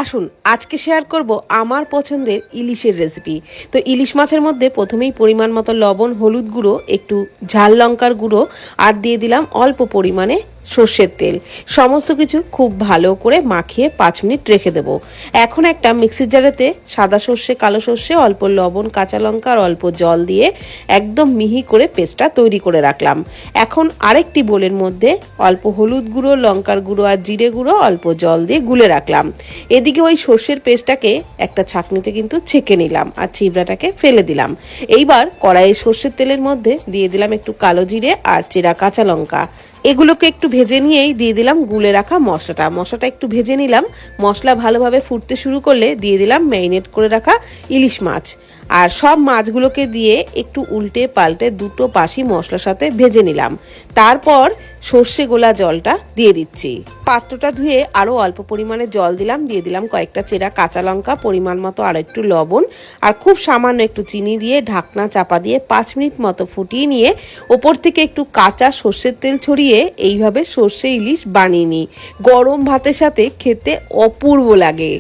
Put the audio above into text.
আসুন আজকে শেয়ার করব আমার পছন্দের ইলিশের রেসিপি। তো ইলিশ মাছের মধ্যে প্রথমেই পরিমাণ মতো লবণ, হলুদ গুঁড়ো, একটু ঝাল লঙ্কার গুঁড়ো আর দিয়ে দিলাম অল্প পরিমাণে সর্ষের তেল। সমস্ত কিছু খুব ভালো করে মাখিয়ে 5 মিনিট রেখে দেব। এখন একটা মিক্সির জারেতে সাদা সর্ষে, কালো সর্ষে, অল্প লবণ, কাঁচা লঙ্কা আর অল্প জল দিয়ে একদম মিহি করে পেস্টটা তৈরি করে রাখলাম। এখন আরেকটি বোলের মধ্যে অল্প হলুদ গুঁড়ো, লঙ্কার গুঁড়ো আর জিরে গুঁড়ো অল্প জল দিয়ে গুলে রাখলাম। এদিকে ওই সর্ষের পেস্টটাকে একটা ছাঁকনিতে কিন্তু ছেঁকে নিলাম আর চিবড়াটাকে ফেলে দিলাম। এইবার কড়াইয়ে সর্ষের তেলের মধ্যে দিয়ে দিলাম একটু কালো জিরে আর চেরা কাঁচা লঙ্কা। এগুলোকে একটু ভেজে নিয়েই দিয়ে দিলাম গুলে রাখা মশলাটা একটু ভেজে নিলাম। মশলা ভালোভাবে ফুটতে শুরু করলে দিয়ে দিলাম ম্যারিনেট করে রাখা ইলিশ মাছ। আর সব মাছগুলোকে দিয়ে একটু উল্টে পাল্টে দুটো পাশই মশলার সাথে ভেজে নিলাম। তারপর সর্ষে গোলা জলটা দিয়ে দিচ্ছি। পাত্রটা ধুয়ে আরও অল্প পরিমাণে জল দিলাম, দিয়ে দিলাম কয়েকটা চেরা কাঁচা লঙ্কা, পরিমাণ মতো আরও একটু লবণ আর খুব সামান্য একটু চিনি দিয়ে ঢাকনা চাপা দিয়ে 5 মিনিট মতো ফুটিয়ে নিয়ে ওপর থেকে একটু কাঁচা সর্ষের তেল ছড়িয়ে এইভাবে সর্ষে ইলিশ বানিয়ে নিই। গরম ভাতের সাথে খেতে অপূর্ব লাগে।